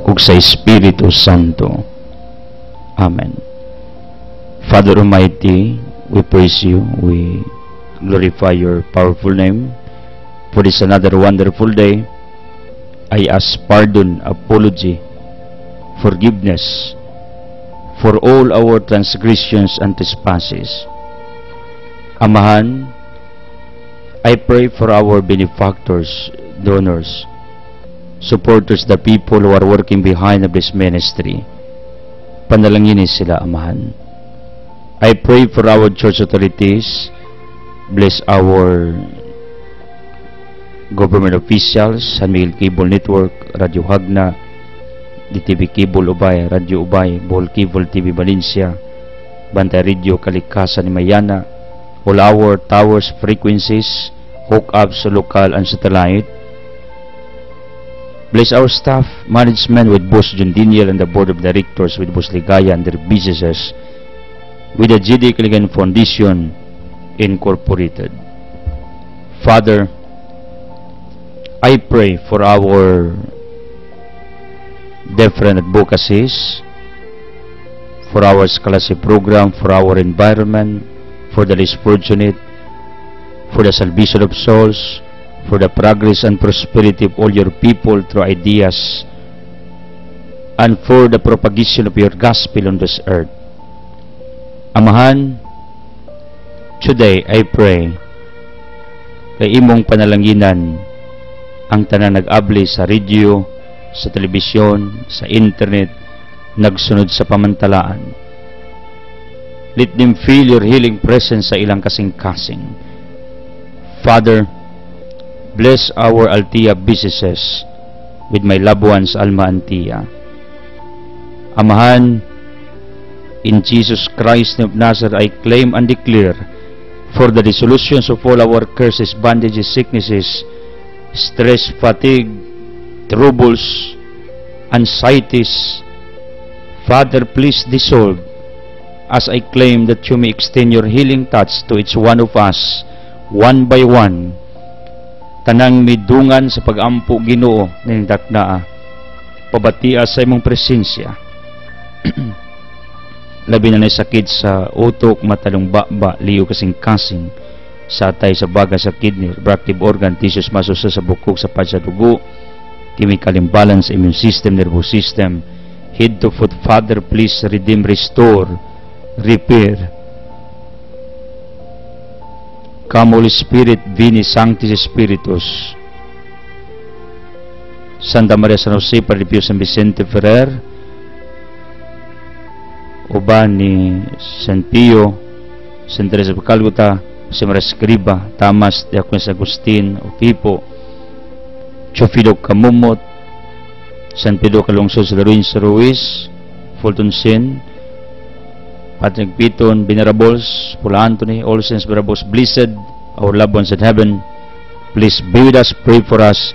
ug sa Espiritu Santo. Amen. Father Almighty, we praise you, we glorify your powerful name. For this another wonderful day, I ask pardon, apology, forgiveness for all our transgressions and trespasses. Amahan, I pray for our benefactors, donors, supporters, the people who are working behind of this ministry. Panalanginin sila, Amahan. I pray for our church authorities. Bless our government officials, San Miguel Cable Network, Radio Hagna, DTV Cable Ubay, Radio Ubay, Bohol Cable TV Valencia, Bantay Radio Kalikasan ni Mayana, all our towers, frequencies, hook up sa local and satellite. Bless our staff, management with Boss John Daniel and the board of directors with Boss Ligaya and their businesses, with the GD Kaligan Foundation Incorporated. Father, I pray for our different advocacies, for our scholarship program, for our environment, for the less fortunate, for the salvation of souls, for the progress and prosperity of all your people through ideas, and for the propagation of your gospel on this earth. Amahan, today I pray kay imong panalanginan ang tanan nag-abli sa radio, sa telebisyon, sa internet, nagsunod sa pamantalaan. Let them feel your healing presence sa ilang kasing-kasing. Father, bless our Altia businesses with my loved ones, Alma and Tia. Amahan, in Jesus Christ of Nazareth, I claim and declare for the resolutions of all our curses, bondages, sicknesses, stress, fatigue, troubles, anxieties. Father, please dissolve as I claim that you may extend your healing touch to each one of us, one by one. Tanang midungan sa pag-ampo, Ginoo, nindak na pabatia sa imong presensya. Labi na sakit sa utok, matalong baba, liyo kasing-kasing, sa atay, sa baga, sa kidney, reproductive organ, tissues, masusa sa bukog, sa pad, sa dugo, chemical imbalance, immune system, nervous system, head to foot. Father, please redeem, restore, repair. Come, Holy Spirit, Veni Sanctis Spiritus. Santa Maria San Jose, Padre Pio San Vicente Ferrer, uban ni San Pio, San Teresa de Calcuta, San Maria Escriba, Tamas, Diaconis Agustin, Opipo, Chofido Camumot, San Pedro Calungsod sa Laruin sa Ruiz, Fulton Sin, Patrick Piton, Venerables, Paula Anthony, all saints, venerables, blessed, our loved ones in heaven, please be with us, pray for us,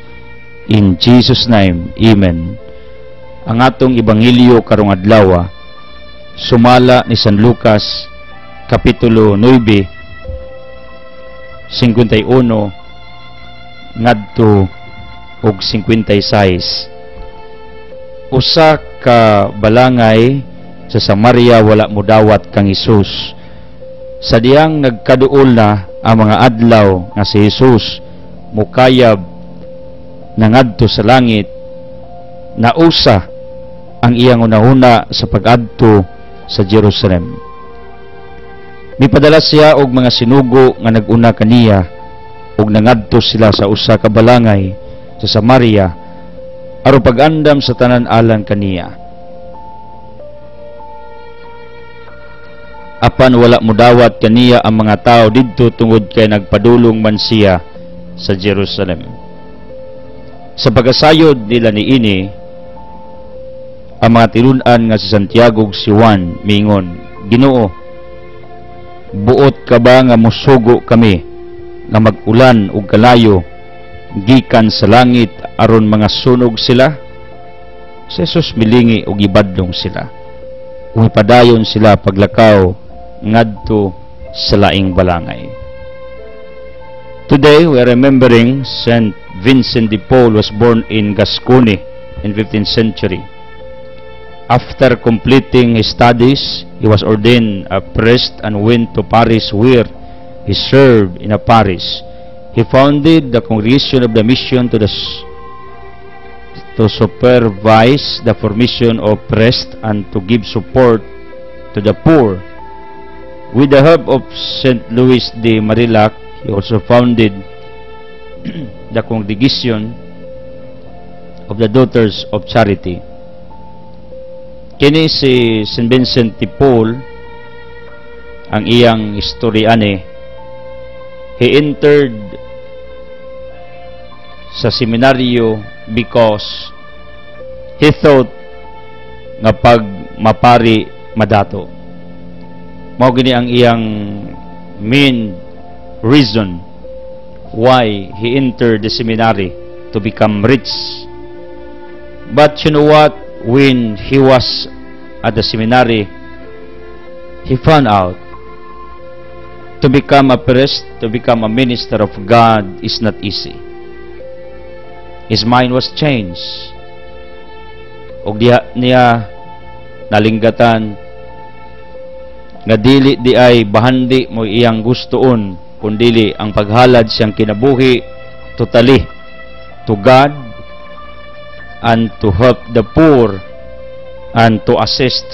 in Jesus' name, Amen. Ang atong Ebanghelyo karong adlaw, sumala ni San Lucas, Kapitulo 9, 51, ngadto og 56. Usa ka balangay sa Samaria, wala mo dawat kang Hesus. Sa diyang nagkaduol na ang mga adlaw nga si Hesus mukayab nangadto sa langit, nausa ang iyang unahuna sa pag-adto sa Jerusalem. Mipadala siya og mga sinugo nga naguna kaniya, ug nangadto sila sa usa ka balangay sa Samaria aron pag-andam sa tanan alang kaniya. Apan wala mo dawat kaniya ang mga tao didto tungod kay nagpadulong man siya sa Jerusalem. Sa pagkasayod nila niini, ang mga tinud-an nga si Santiago ug si Juan mingon, Ginoo, buot ka ba nga mosugo kami nga mag-ulan ug kalayo gikan sa langit aron mga sunog sila? Si Jesus milingi ug ibadlong sila. Ug ipadayon sila paglakaw ngadto sa laing balangay. Today we are remembering Saint Vincent de Paul was born in Gascony in 15th century. After completing his studies, he was ordained a priest and went to Paris, where he served in a parish. He founded the Congregation of the Mission to supervise the formation of priests and to give support to the poor. With the help of St. Louis de Marillac, he also founded the Congregation of the Daughters of Charity. Kini si St. Vincent de Paul, ang iyang istoryane, he entered sa seminaryo because he thought nga pag mapari madato. Mao gini ang iyang main reason why he entered the seminary, to become rich. But you know what? When he was at the seminary, he found out to become a priest, to become a minister of God is not easy. His mind was changed. Og diha niya nalinggatan nga dili di ay bahandi mo iyang gustoon, kundili ang paghalad siyang kinabuhi totally to God and to help the poor and to assist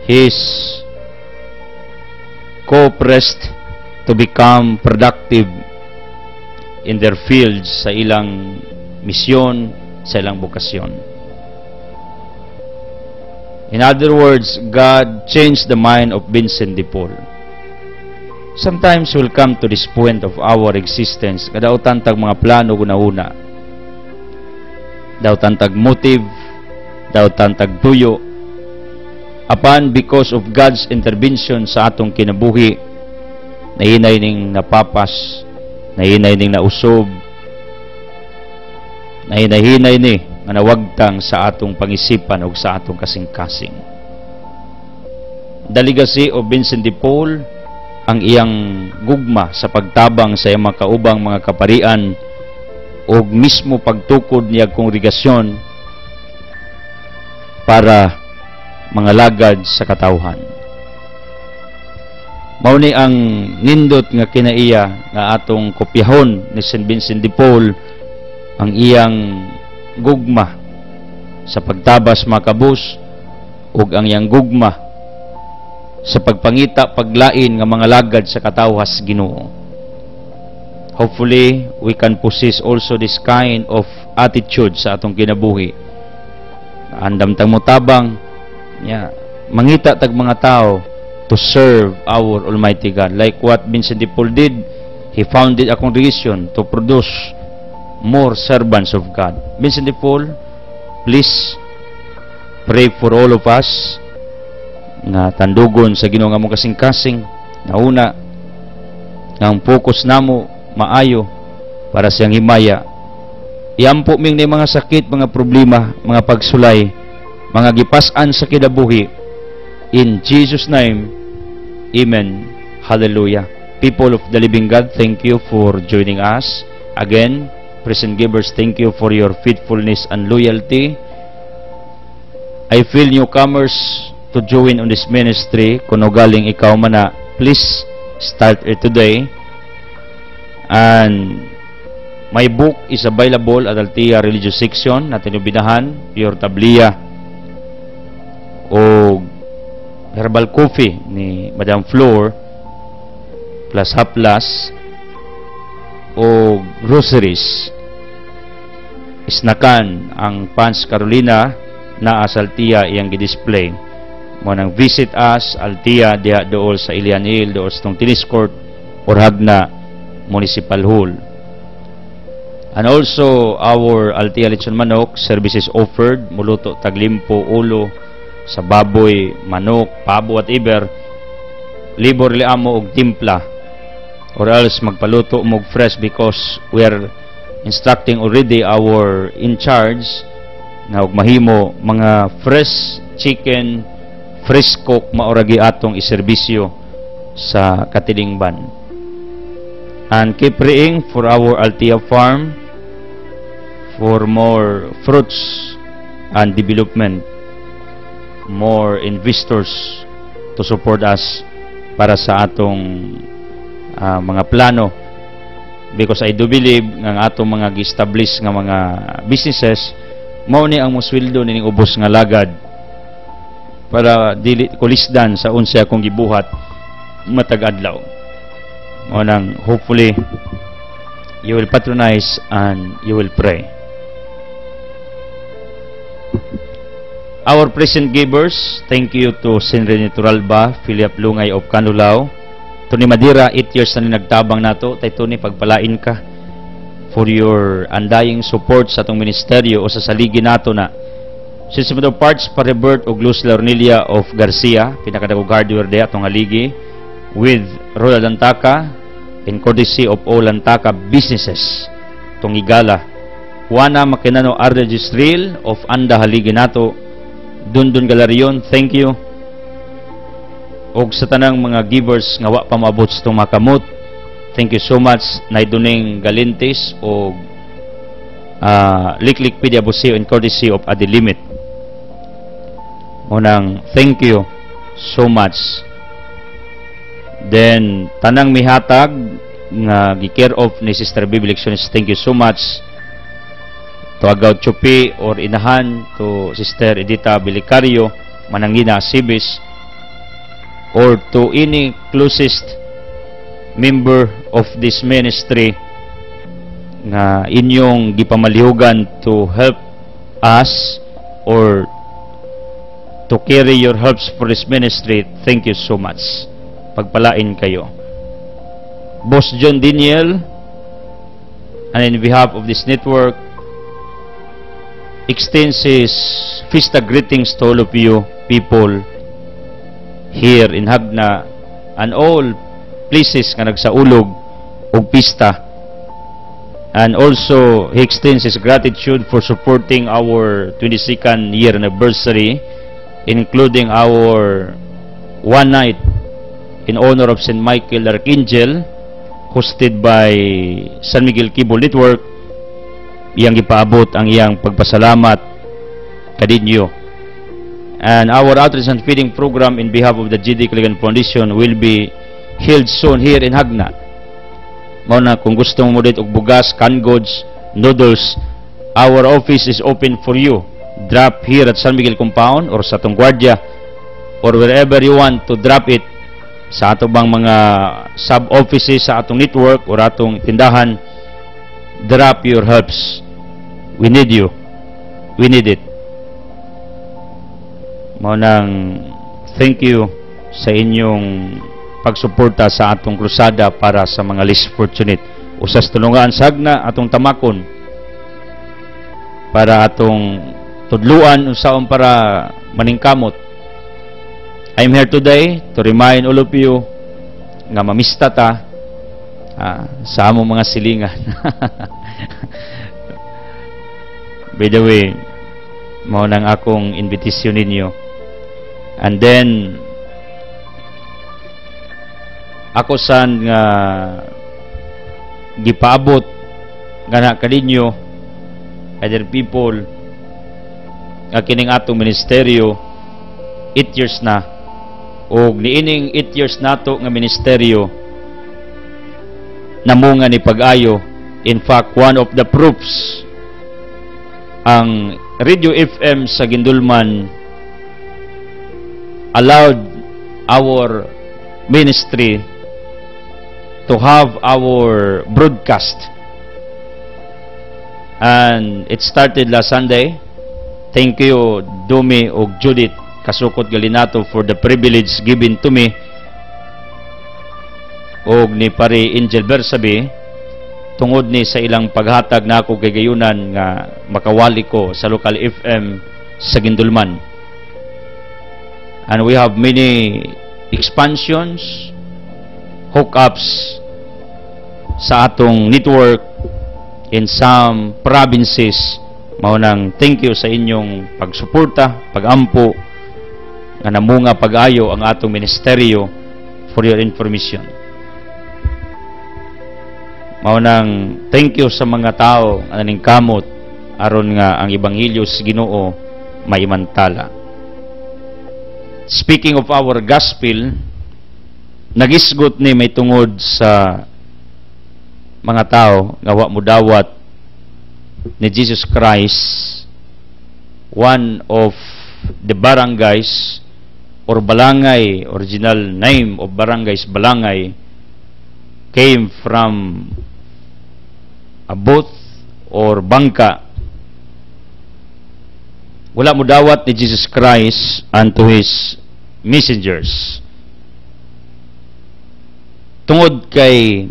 his co-priest to become productive in their fields, sa ilang misyon, sa ilang bukasyon. In other words, God changed the mind of Vincent de Paul. Sometimes we'll come to this point of our existence, kadautan tag mga plano guna-una, dautan tag motive, dautan tag tuyo, apan because of God's intervention sa atong kinabuhi, nahinay ning napapas, nahinay ning nausob, nahinay-hinay ni nga nawagtang sa atong pangisipan o sa atong kasing-kasing. The legacy of Vincent de Paul, ang iyang gugma sa pagtabang sa iyang makaubang mga kaparian o mismo pagtukod niya kongregasyon para mga lagad sa katawhan. Mao ni ang nindot nga kinaiya nga atong kopyahon ni St. Vincent de Paul, ang iyang gugma sa pagtabas makabus ug ang iyang gugma sa pagpangita paglain nga mga lagad sa katawhas Ginoo. Hopefully, we can possess also this kind of attitude sa atong kinabuhi. Andam tag motabang, mangita tag mga tao to serve our Almighty God. Like what Vincent de Paul did, he founded a congregation to produce more servants of God. Vincent de Paul, please pray for all of us nga tandugon sa Ginoo nga mong kasing-kasing. Nauna, ang focus namo maayo para siyang himaya. Iampo ming ni mga sakit, mga problema, mga pagsulay, mga gipas-an sa kinabuhi. In Jesus' name, Amen. Hallelujah. People of the living God, thank you for joining us. Again, present givers, thank you for your faithfulness and loyalty. I feel newcomers to join on this ministry. Kung galing ikaw mana, please start it today. And my book is available at Altia Religious Section natin yung binahan, Pure Tablia o Herbal Coffee ni Madam Flor plus Haplas o groceries. Isnakan ang Pans Carolina na as Altia iyang gi-display mo nang visit us Altia diha dool sa Ilianil dool sa Tennis Court or Hagna Municipal Hall. And also our Altia Lechon Manok services offered, muluto taglimpo ulo sa baboy, manok, pabo, whatever, libor li amo og timpla or else magpaluto mo fresh, because we are instructing already our in charge na og mahimo mga fresh chicken, fresh cook maoragi atong iserbisyo sa katilingban. And keep praying for our Altia farm for more fruits and development. more investors to support us para sa atong mga plano, because I do believe nga atong mga gi-establish nga mga businesses mao ni ang mosweldo nining ubos nga lagad para dili kulisdan sa unsa akong gibuhat matag adlaw. Mao nang hopefully you will patronize and you will pray. Our present givers, thank you to Senre Turalba, Philip Lungay of Canulao, Tony Madira, 8 years na ni nagtabang nato. Tay Tony, pagpalain ka for your undying support sa atong ministeryo o sa saligi nato na. Since parts pa Rebert og Luz Lornelia of Garcia, pinakadagog hardware de atong haligi, with Royal Lantaka, in courtesy of all Lantaka businesses, tong igala. Juana Makinano Arregistril of Anda haligi nato, Dundun Galarion, thank you. Og sa tanang mga givers nga wa pa maabot sa itong makamot, thank you so much. Naiduning Galintis o Liklik Pidia Buseo in courtesy of Adilimit. Munang thank you so much. Then tanang mihatag nga gi-care of ni Sister Bibi Lecciones, thank you so much. To Agaw Chupi or inahan to Sister Edita Bilicario Manangina Sibis, or to any closest member of this ministry nga inyong gipamalihugan to help us or to carry your helps for this ministry, thank you so much. Pagpalain kayo. Boss John Daniel, and in behalf of this network, extends his Fiesta greetings to all of you people here in Hagna and all places nga nagsaulog og pista. And also he extends his gratitude for supporting our 22nd year anniversary, including our one night in honor of St. Michael Archangel hosted by San Miguel Cable Network. Iyang ipaabot ang iyang pagpasalamat kadinyo. And our outreach and feeding program in behalf of the GD Kaligan Foundation will be held soon here in Hagna. Mao na kung gusto mo dit og bugas, canned goods, noodles, our office is open for you. Drop here at San Miguel Compound or sa atong gwardiya or wherever you want to drop it sa ato bang mga sub-offices sa atong network or atong tindahan. Drop your helps. We need you. We need it. Mao nang thank you sa inyong pagsuporta sa atong krusada para sa mga less fortunate. Usas tulungan sa Hagna atong tamakon para atong tudluan unsaon para maningkamot. I'm here today to remind all of you nga mamista ta sa among mga silingan. By the way, mao nang akong invitation ninyo. And then ako san nga gipaabot nga na kaninyo other people nga kining atong ministeryo 8 years na, og niining 8 years nato nga ministeryo namunga ni pag-ayo. In fact, one of the proofs, ang Radio FM sa Gindulman allowed our ministry to have our broadcast, and it started last Sunday. Thank you Dumi og Judith Kasukot Galinato for the privilege given to me og ni Pare Angel Bersabe tungod ni sa ilang paghatag na ako kay gayunan nga makawali ko sa local FM sa Gindulman. And we have many expansions, hookups sa atong network in some provinces. Mao nang thank you sa inyong pagsuporta, pagampo nga namunga pag-ayo ang atong ministeryo. For your information, mao nang thank you sa mga tao nga naningkamot aron nga ang ebanghelyo sa Ginoo maimantala. speaking of our gospel, nagisgot ni may tungod sa mga tao nga wa mo dawat ni Jesus Christ, one of the barangays or balangay, original name of barangays balangay, came from a boat or bangka. Wala mo dawat ni Jesus Christ unto His messengers. Tungod kay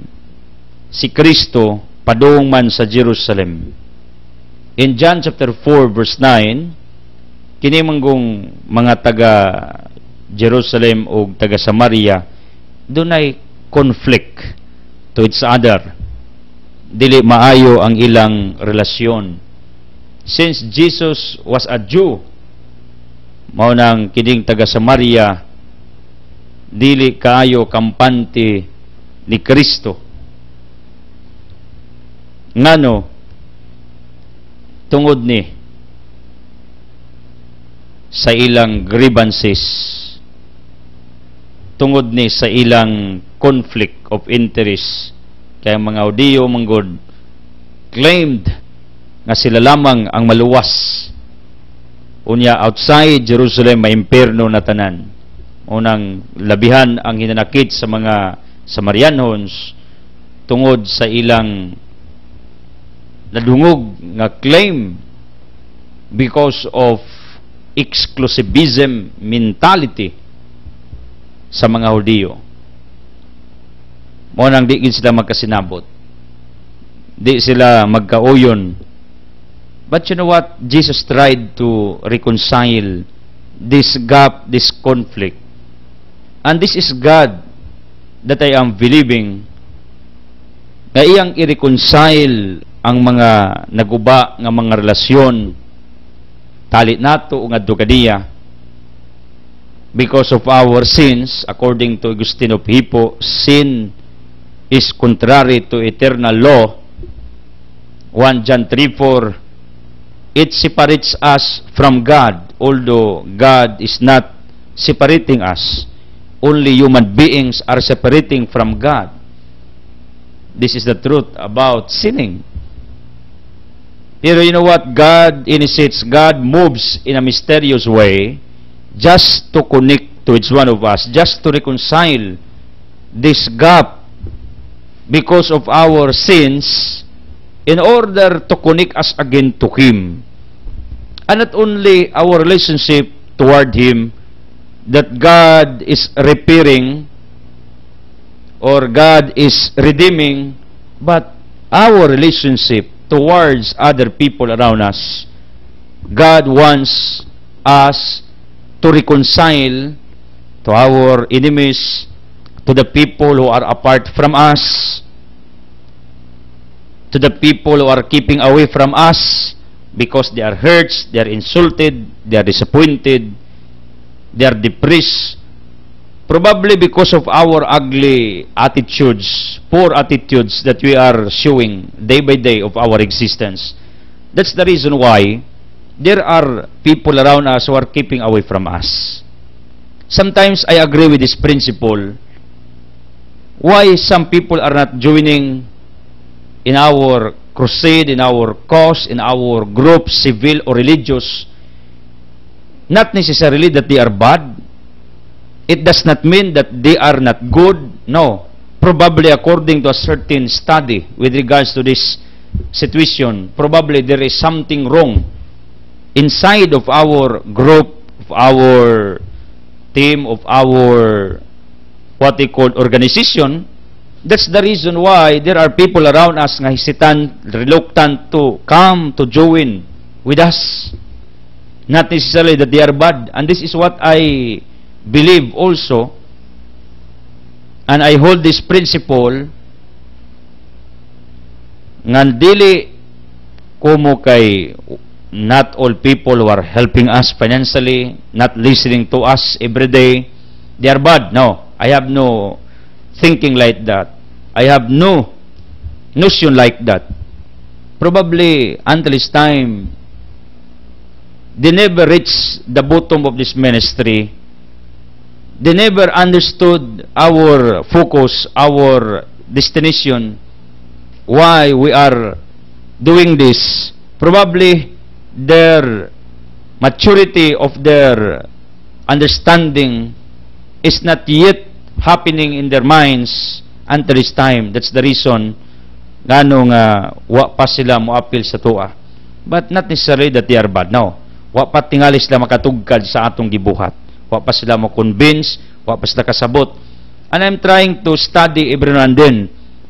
si Kristo padung man sa Jerusalem. In John chapter 4 verse 9, kini manggong mga taga Jerusalem o taga Samaria dunay conflict to each other. Dili maayo ang ilang relasyon. Since Jesus was a Jew, mao nang kining taga Samaria dili kaayo kampante ni Kristo. Ngano tungod ni sa ilang grievances, tungod ni sa ilang conflict of interest, kaya mga Hudiyo manggod claimed nga sila lamang ang maluwas. Unya outside Jerusalem may impierno na tanan. Unang labihan ang hinanakit sa mga Samarianos tungod sa ilang nadungog nga claim because of exclusivism mentality sa mga Hudiyo. Mo nang di gid sila magkasinabot. Di sila magkauyon. But you know what? Jesus tried to reconcile this gap, this conflict. And this is God that I am believing na iyang i-reconcile ang mga naguba nga mga relasyon tali nato nga dugadiya because of our sins. According to Agustin of Hippo, sin is contrary to eternal law. 1 John 3:4, it separates us from God, although God is not separating us. Only human beings are separating from God. This is the truth about sinning. Pero you know what? God initiates, God moves in a mysterious way just to connect to each one of us, just to reconcile this gap because of our sins, in order to connect us again to Him. And not only our relationship toward Him that God is repairing or God is redeeming, but our relationship towards other people around us. God wants us to reconcile to our enemies, to the people who are apart from us, to the people who are keeping away from us because they are hurt, they are insulted, they are disappointed, they are depressed, probably because of our ugly attitudes, poor attitudes that we are showing day by day of our existence. That's the reason why there are people around us who are keeping away from us. Sometimes I agree with this principle. Why some people are not joining in our crusade, in our cause, in our group, civil or religious? Not necessarily that they are bad. It does not mean that they are not good. No. Probably according to a certain study with regards to this situation, probably there is something wrong inside of our group, of our team, of our what they call organization. That's the reason why there are people around us nga hesitant, reluctant to come to join with us. Not necessarily that they are bad. And this is what I believe also. And I hold this principle nga dili kumo kay not all people who are helping us financially, not listening to us every day, they are bad. No. I have no thinking like that. I have no notion like that. Probably until this time they never reach the bottom of this ministry They never understood our focus, our destination, why we are doing this. Probably their maturity of their understanding is not yet happening in their minds until this time. That's the reason ngano nga wa pa sila moapil sa tuwa. But not necessarily that they are bad. No. Wa pa tingali sila makatugkad sa atong gibuhat. Wa pa sila mo convince, wa pa sila kasabot. And I'm trying to study every now and then.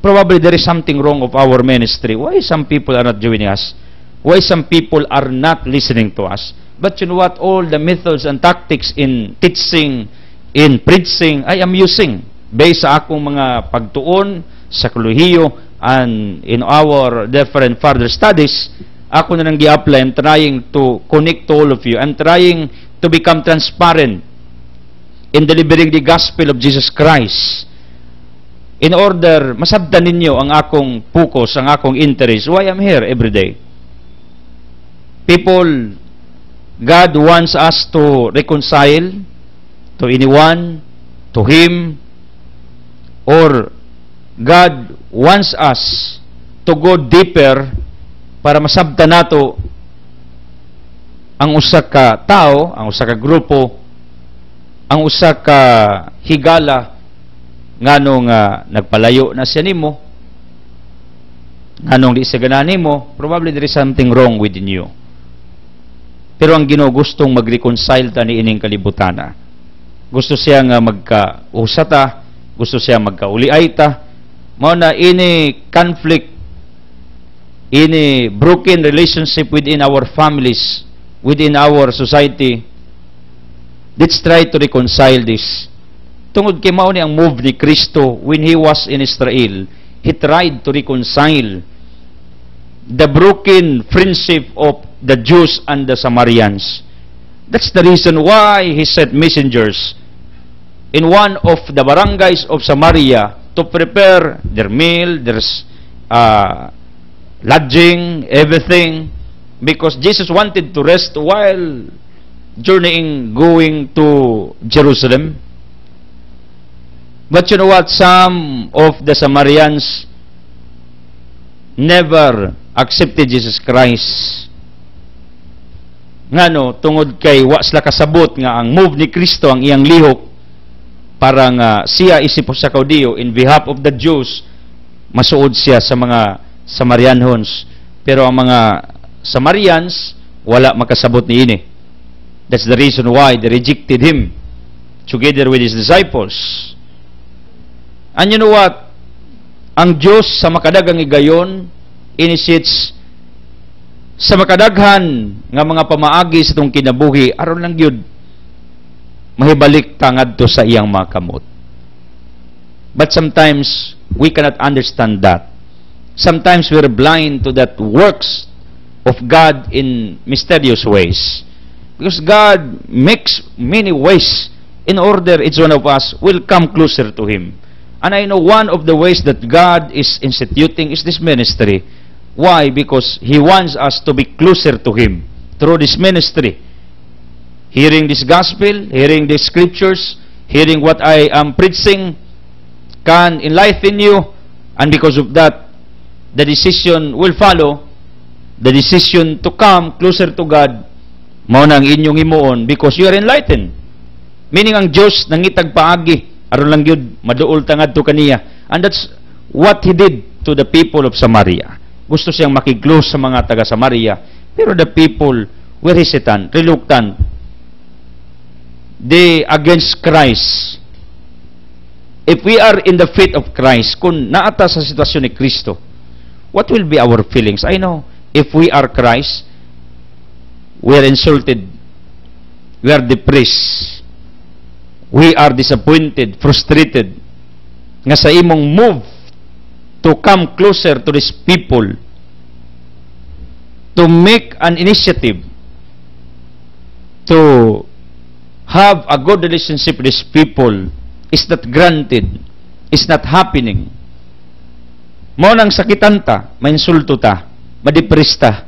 Probably there is something wrong of our ministry. Why some people are not joining us? Why some people are not listening to us? But you know what? All the methods and tactics in teaching, in preaching, I am using based sa akong mga pagtuon sa kolehiyo and in our different further studies. Ako na nang gi-apply. I'm trying to connect to all of you. I'm trying to become transparent in delivering the gospel of Jesus Christ. In order, masabdan ninyo ang akong focus, ang akong interest, why I'm here every day. People, God wants us to reconcile to anyone, to Him, or God wants us to go deeper para masabdan nato ang usa ka tao, ang usa ka grupo, ang usa ka higala nganong nagpalayo na siya nimo, nganong di siya ganahan nimo, probably there is something wrong within you. Pero ang Ginoo gustong mag-reconcile ta ni ining kalibutana. Gusto siya nga magkausata, gusto siya magkauliay ta. Mao na ini conflict, ini broken relationship within our families, within our society. Let's try to reconcile this. Tungod kay mao ni ang move ni Kristo when He was in Israel. He tried to reconcile the broken friendship of the Jews and the Samaritans. That's the reason why He sent messengers in one of the barangays of Samaria to prepare their meal, their lodging, everything, because Jesus wanted to rest while journeying, going to Jerusalem. But you know what? Some of the Samaritans never accepted Jesus Christ. Ngano, tungod kay wa sila kasabot nga ang move ni Kristo ang iyang lihok para nga siya isip sa kaudiyo in behalf of the Jews, masuod siya sa mga Samaritanhons. Pero ang mga Samaritans wala makasabot ni ini. That's the reason why they rejected Him together with His disciples. And you know what? Ang Diyos sa makadagang igayon initiates sa makadaghan nga mga pamaagi sa itong kinabuhi aron lang yun mahibalik tangad to sa iyang mga kamot. But sometimes we cannot understand that. Sometimes we're blind to that works of God in mysterious ways. Because God makes many ways in order each one of us will come closer to Him. And I know one of the ways that God is instituting is this ministry. Why? Because He wants us to be closer to Him through this ministry. Hearing this gospel, hearing these scriptures, hearing what I am preaching can enlighten you, and because of that, the decision will follow, the decision to come closer to God, mao na ang inyong himuon because you are enlightened. Meaning ang Diyos nangitag paagi, aron lang yun, maduol tangad to kaniya. And that's what He did to the people of Samaria. Gusto siyang makiglos sa mga taga Samaria, pero the people were hesitant, reluctant. They against Christ. If we are in the faith of Christ, kung naata sa sitwasyon ni Kristo, what will be our feelings? I know, if we are Christ, we are insulted, we are depressed, we are disappointed, frustrated, nga sa imong move to come closer to these people, to make an initiative, to have a good relationship with these people, is not granted, is not happening. Mao nang sakitan ta, mainsulto ta, madepress ta.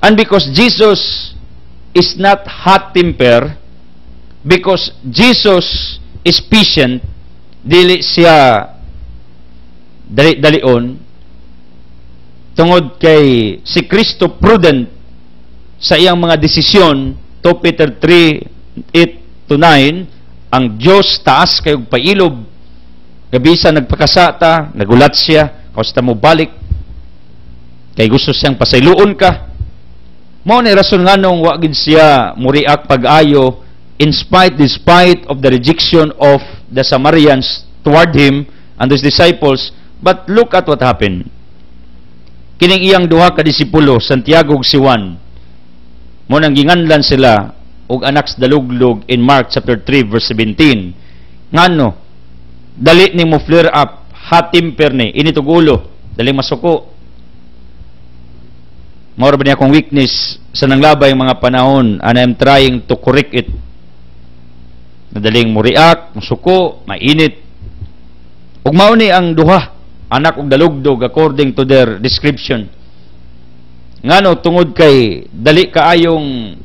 And because Jesus is not hot temper, Because Jesus is patient, dili siya dali-dalion, tungod kay si Kristo prudent sa iyang mga desisyon. 2 Peter 3:8-9, ang Diyos taas kayong pailob, gabisa nagpakasata, nagulat siya, kausta mo balik, kay gusto siyang pasayloon ka. Mao ni rason nganong wa gid siya muriak pag-ayo despite of the rejection of the Samaritans toward him and his disciples. But look at what happened. Kining iyang duha ka disipulo, Santiago ug si Juan, mo nang ginganlan sila og anak sa daluglog in Mark chapter 3 verse 17. Ngano? Dali ni mo flare up, hatimper ni, initog ulo, dali masuko. Mao ba niya akong weakness sa nanglabay mga panahon, and I'm trying to correct it. Nadaling mo react, masuko, mainit. Ug mao ni ang duha, anak ug dalugdog according to their description. Ngano tungod kay dali kaayong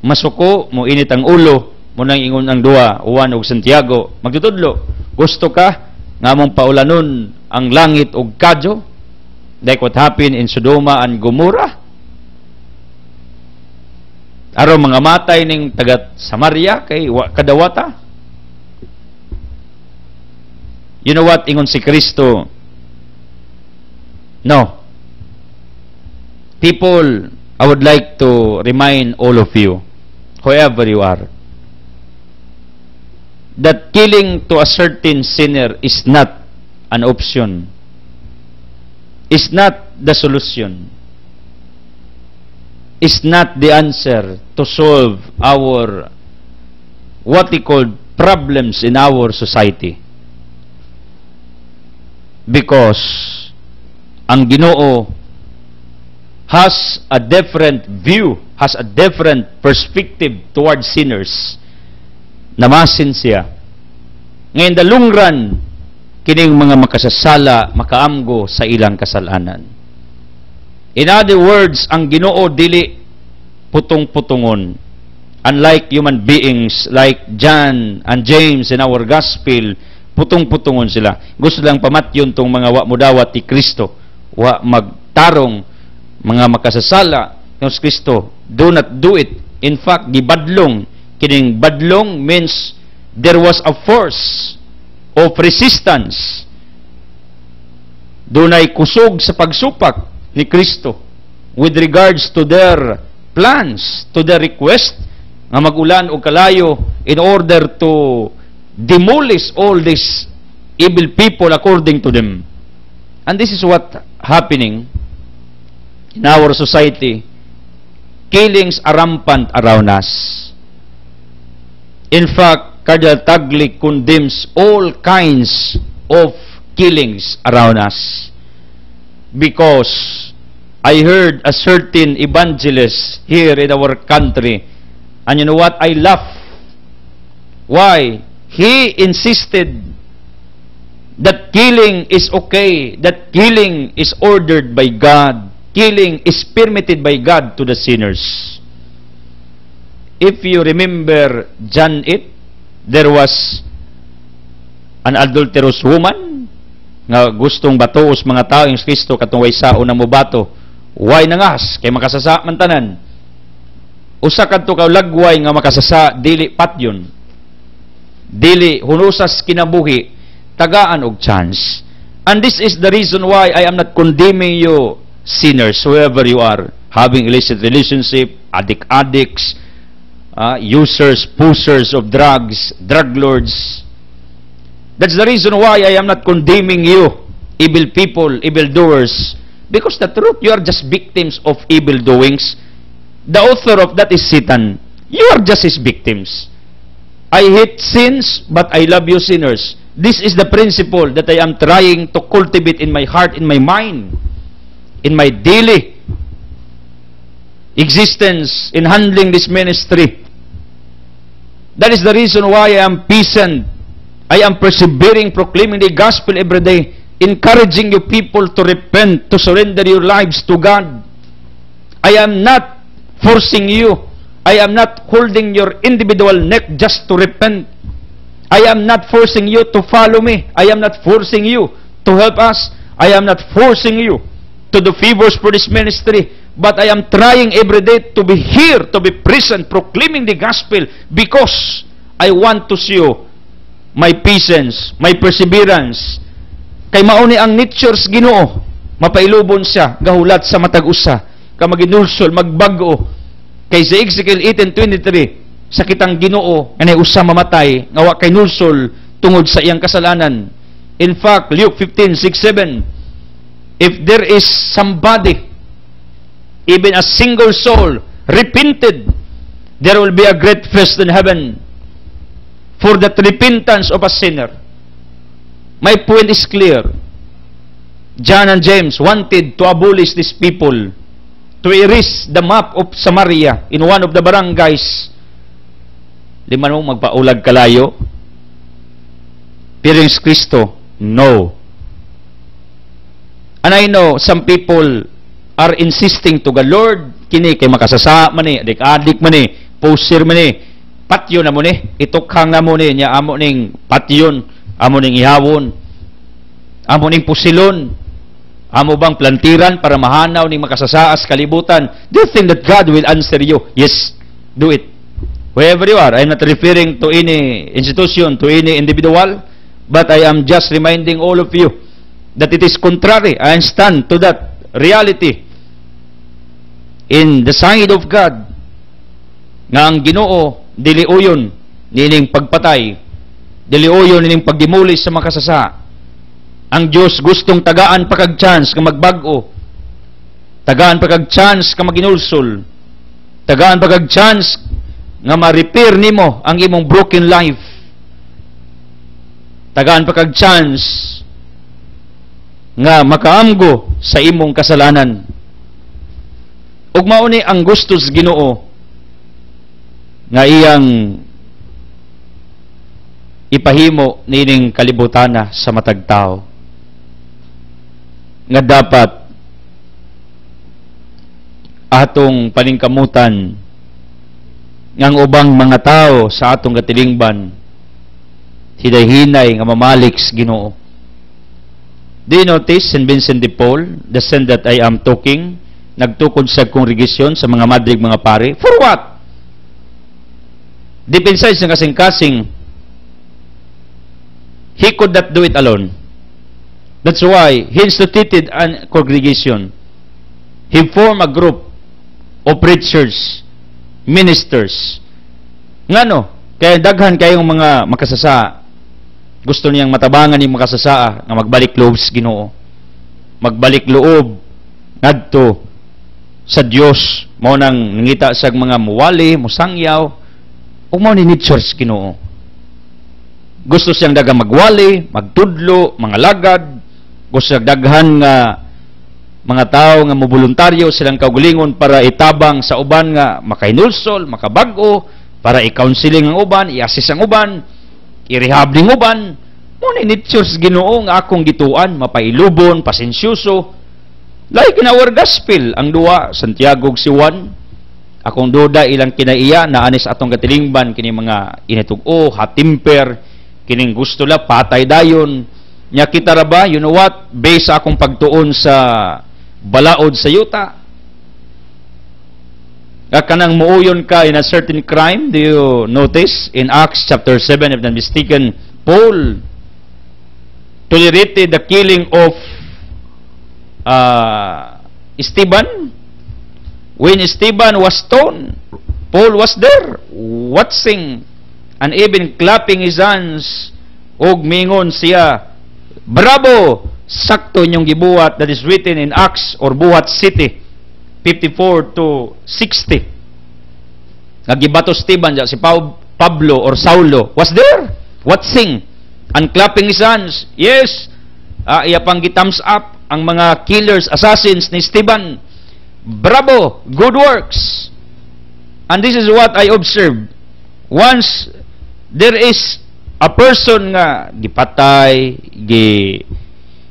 masuko, mo init ang ulo, mo nang ingon ang duha, Juan ug Santiago, magtutudlo, gusto ka nga mong paulanon ang langit ug kadyo? Like what happened in Sodoma and Gomorrah? Araw mga matay ning taga Samaria kay kadawata. You know what ingon si Kristo? No. People, I would like to remind all of you, whoever you are, that killing to a certain sinner is not an option. Is not the solution. Is not the answer to solve our what we call problems in our society. Because ang Ginoo has a different view, has a different perspective towards sinners. Namasin siya. Ngayon, the long run, kining mga makasasala, makaamgo sa ilang kasalanan. In other words, ang Ginoo dili putong-putungon. Unlike human beings like John and James in our gospel, putong-putungon sila. Gusto lang pamatyon tong mga wa mudawat ti Kristo, wa magtarong mga makasasala ng Kristo. Do not do it. In fact, gibadlong. Kining badlong means there was a force of resistance. Dunay kusog sa pagsupak ni Kristo with regards to their plans, to their request nga magulan og kalayo in order to demolish all these evil people according to them. And this is what happening in our society. Killings are rampant around us. In fact, Cardinal Tagle condemns all kinds of killings around us. Because I heard a certain evangelist here in our country, and you know what? I laugh. Why? He insisted that killing is okay, that killing is ordered by God, killing is permitted by God to the sinners. If you remember John 8, there was an adulterous woman nga gustong batuos mga tao ng Kristo katong way sao na mo bato. Way nangas kay makasasa man tanan. Usa kadto ka lagway nga makasasa dili patyon. Dili hunusas kinabuhi, tagaan og chance. And this is the reason why I am not condemning you sinners, whoever you are, having illicit relationship, addicts, users, pushers of drugs, drug lords. That's the reason why I am not condemning you, evil people, evil doers. Because the truth, you are just victims of evil doings. The author of that is Satan. You are just his victims. I hate sins, but I love you sinners. This is the principle that I am trying to cultivate in my heart, in my mind, in my daily existence, in handling this ministry. That is the reason why I am patient. I am persevering, proclaiming the gospel every day, encouraging you people to repent, to surrender your lives to God. I am not forcing you. I am not holding your individual neck just to repent. I am not forcing you to follow me. I am not forcing you to help us. I am not forcing you to do favors for this ministry. But I am trying every day to be here, to be present, proclaiming the gospel, because I want to show my patience, my perseverance. Kay mauni ang natures Ginoo, mapailubon siya, gahulat sa matag usa, ka maginulsol, magbago. Kay sa Ezekiel 18:23, sa kitang Ginoo nga usa mamatay, nga wa kay nulsol tungod sa iyang kasalanan. In fact, Luke 15:6-7, if there is somebody, even a single soul, repented, there will be a great feast in heaven for that repentance of a sinner. My point is clear. John and James wanted to abolish these people, to erase the map of Samaria in one of the barangays. Di man mo magpaulag kalayo? Pero yung Kristo, no. And I know some people are insisting to the Lord, kini kay makasasa man ni, adik man ni, poser man ni, patyo na mo ni, itukhang na mo ni, niya amo ning patyon, amo ning ihawon, amo ning pusilon, amo bang plantiran para mahanaw ning makasasaas kalibutan. Do you think that God will answer you? Yes, do it. Wherever you are, I'm not referring to any institution, to any individual, but I am just reminding all of you that it is contrary. I stand to that reality in the side of God, nga ang Ginoo diliuyon nining pagpatay, diliuyon nining pagdimulis sa makasasa. Ang Dios gustong tagaan pa kag chance nga magbago, tagaan pa kag chance nga maginulsol, tagaan pa kag chance nga ma-repair nimo ang imong broken life, tagaan pa kag chance nga makaamgo sa imong kasalanan. Ug mao ni ang gusto sa Ginoo nga iyang ipahimo nining kalibutana sa matag tawo, nga dapat atong paningkamutan ngang ubang mga tao sa atong katilingban hinay-hinay nga mamalik sa Ginoo. Do you notice in Vincent de Paul, the sin that I am talking, nagtukod sa kongregasyon sa mga madrig mga pare? For what? Deep inside sa kasing-kasing, he could not do it alone. That's why he instituted a congregation. He formed a group of preachers, ministers. Ngano? Kaya daghan kayong mga makasasa, gusto niyang matabangan yung makasasa nga magbalik loob sa Ginoo, magbalik loob ngadto sa Dios, mao nang nangita sa mga muwali, musangyaw, ug mao ni church Ginoo. Gusto siyang daghang magwali, magtudlo, mga lagad, gusto siyang daghan nga mga tao nga moboluntaryo silang kaugalingon para itabang sa uban nga makahinulsol, makabag-o, para i-counseling ang uban, i-assist ang uban, i-rehab ning uban. Muna ni church Ginoo nga akong gituan, mapailubon, pasensyoso. Like in our gospel, ang duwa, Santiago si Juan, akong duda ilang kinaiya na anis atong katilingban, kini mga initug-o, hatimper, kining gusto la, patay dayon. Nya kita ra ba, you know what, based sa akong pagtuon sa balaod sa yuta, kanang muuyon ka in a certain crime. Do you notice in Acts chapter 7, if not mistaken, Paul tolerated the killing of Stephen. When Stephen was stoned, Paul was there watching and even clapping his hands, og mingon siya, bravo, sakto inyong gibuhat. That is written in Acts or Buhat City 54-60. Nagibato Stephen, si Pablo or Saulo was there watching and clapping his hands. Yes, iya pang thumbs up ang mga killers, assassins ni Stephen. Bravo, good works. And this is what I observed. Once there is a person nga gipatay,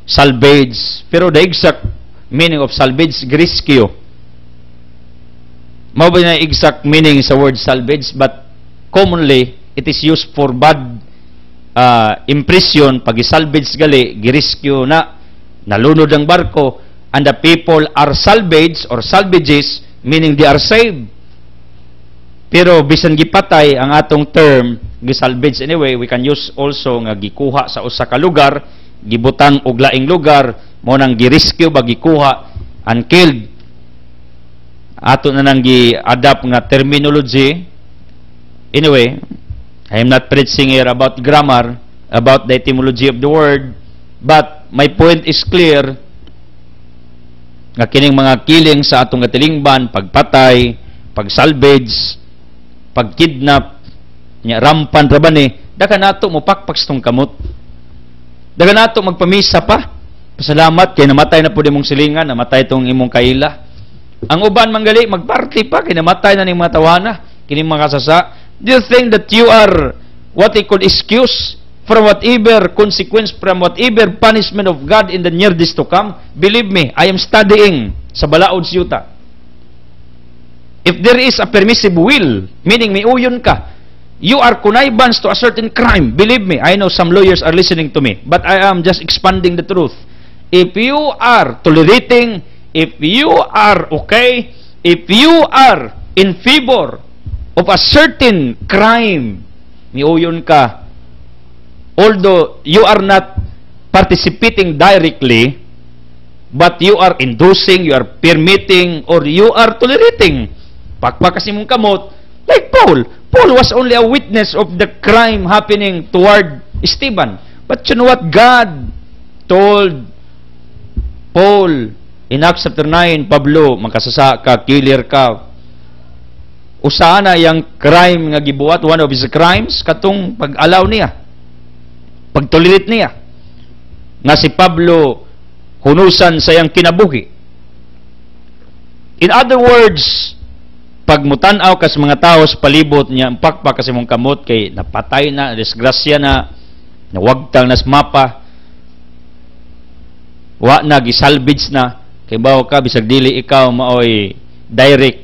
salvage, pero the exact meaning of salvage, rescue. Mao ba na exact meaning sa word salvage, but commonly it is used for bad impression. Pag salvage gali, girescue na, nalunod ang barko, and the people are salvaged or salvages, meaning they are saved. Pero bisan gipatay ang atong term, gisalvage anyway, we can use also nga gikuha sa usa ka lugar, gibutang og laing lugar, mo nang girescue ba gikuha and killed. Ato na nang gi-adapt nga terminology. Anyway, I am not preaching here about grammar, about the etymology of the word, but my point is clear nga kining mga killing sa atong katilingban, pagpatay, pagsalvage, pagkidnap, nya rampan ra ba ni, daga nato mo pakpak tong kamot. Daga nato magpamisa pa. Pasalamat kay namatay na pud imong silingan, namatay tong imong kaila. Ang uban manggali magparty pa kay namatay na ning mga tawana, kining mga kasasa. Do you think that you are what they could excuse from whatever consequence, from whatever punishment of God in the near days to come? Believe me, I am studying sa balaod sa yuta. If there is a permissive will, meaning may uyon ka, you are connivance to a certain crime. Believe me, I know some lawyers are listening to me, but I am just expanding the truth. If you are tolerating, if you are okay, if you are in favor of a certain crime, miuyon ka, although you are not participating directly, but you are endorsing, you are permitting, or you are tolerating. Pakpakasin mong kamot, like Paul. Paul was only a witness of the crime happening toward Stephen. But you know what? God told Paul in Acts chapter 9, Pablo, makasasa ka, killer ka. Usana yung crime nga gibuhat, one of his crimes, katong pag-allow niya, pag-tolerate niya. Nga si Pablo, hunusan sa iyang kinabuhi. In other words, pag mutanaw kas mga tao sa palibot niya, pakpak kasi mong kamot, kay napatay na, disgrasya na, nawagtang nas mapa, wa na, gisalvage na, kay bawo ka, bisag dili ikaw maoy direct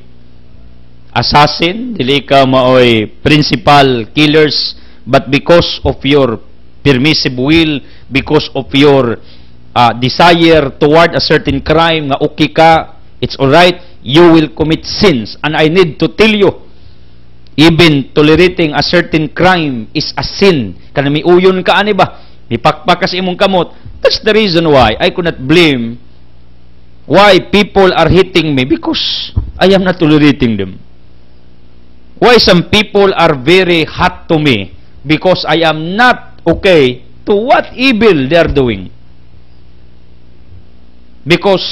assassin, dili ikaw maoy principal killers, but because of your permissive will, because of your desire toward a certain crime, nga okay ka, it's alright, you will commit sins. And I need to tell you, even tolerating a certain crime is a sin. Kana miuyon ka, ani ba? Mipakpak sa imong kamot. That's the reason why I could not blame why people are hitting me, because I am not tolerating them. Why some people are very hot to me, because I am not okay to what evil they are doing. Because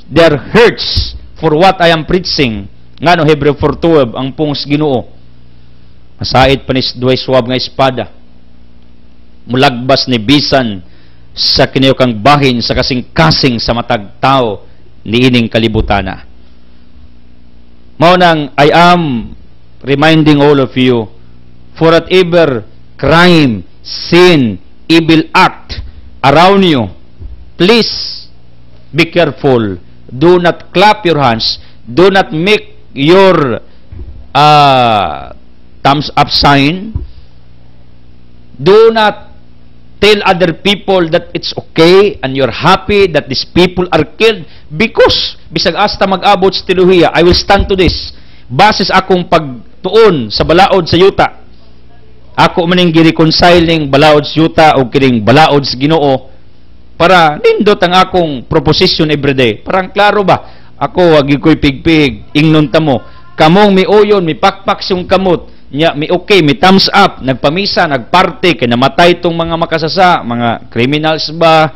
their hurts for what I am preaching. Nga no, Hebreo 4:12, ang pungs Ginoo. Masait pa ni duay suwab nga espada. Mulagbas ni bisan sa kiniyokang bahin sa kasing-kasing sa matag tao niining kalibutana. Mao nang I am reminding all of you, for whatever crime, sin, evil act around you, please be careful. Do not clap your hands. Do not make your thumbs up sign. Do not tell other people that it's okay and you're happy that these people are killed, because bisag asta mag-abot sa teolohiya, I will stand to this. Basis akong pagtuon sa balaod sa yuta. Ako maning gi-reconciling balaod sa yuta o kining balaod sa Ginoo, para nindot ang akong proposition everyday. Parang klaro ba? Ako, wag ko'y pigpig, ingnon ta mo. Kamong miuyon, mipakpak siyong kamot, nya, mi okay, mi thumbs up, nagpamisa, nagparty, kay namatay itong mga makasasa, mga criminals ba,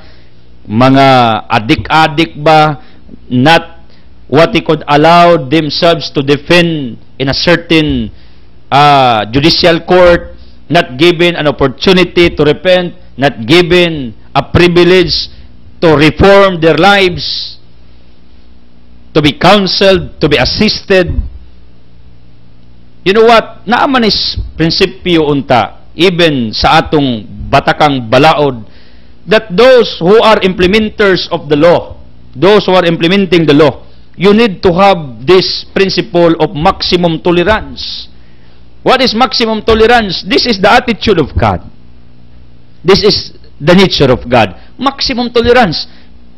mga adik-adik ba, not what they could allow themselves to defend in a certain judicial court, not given an opportunity to repent, not given a privilege to reform their lives, to be counseled, to be assisted. You know what? Naaman is prinsipyo unta, even sa atong batakang balaod, that those who are implementers of the law, those who are implementing the law, you need to have this principle of maximum tolerance. What is maximum tolerance? This is the attitude of God. This is the nature of God. Maximum tolerance.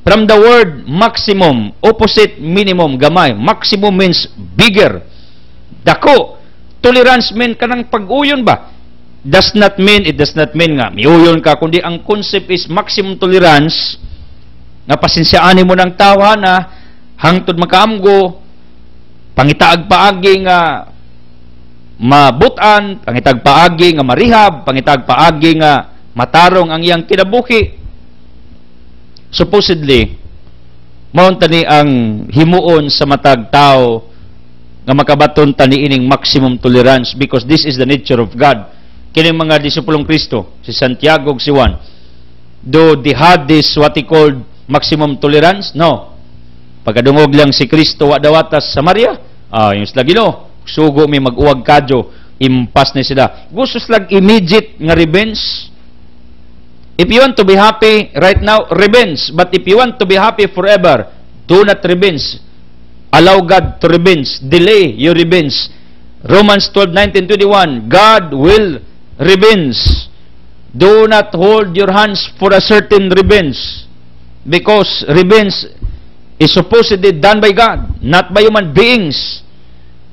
From the word maximum, opposite minimum, gamay. Maximum means bigger. Dako. Tolerance mean kanang pag-uyon ba? It does not mean nga, miuyon ka, kundi ang concept is maximum tolerance, nga pasensyaanin mo ng tawa na, hangtod makaamgo, pangitaag paagi nga mabutan, pangitag paagi nga marihab, pangitag paagi nga matarong ang iyang kinabuhi. Supposedly, maun tani ang himuon sa matag tao nga makabaton tani ining maximum tolerance, because this is the nature of God. Kining mga disipulong Kristo, si Santiago ug si Juan, do they had this what he called maximum tolerance? No. Pagkadungog lang si Kristo wa dawatas sa Maria, yung sila Ginoo, sugo mi mag-uwag kadyo, impas ni sila. Gusto sila immediate nga revenge. If you want to be happy right now, revenge. But if you want to be happy forever, do not revenge. Allow God to revenge. Delay your revenge. Romans 12:19-21, God will revenge. Do not hold your hands for a certain revenge, because revenge is supposedly done by God, not by human beings.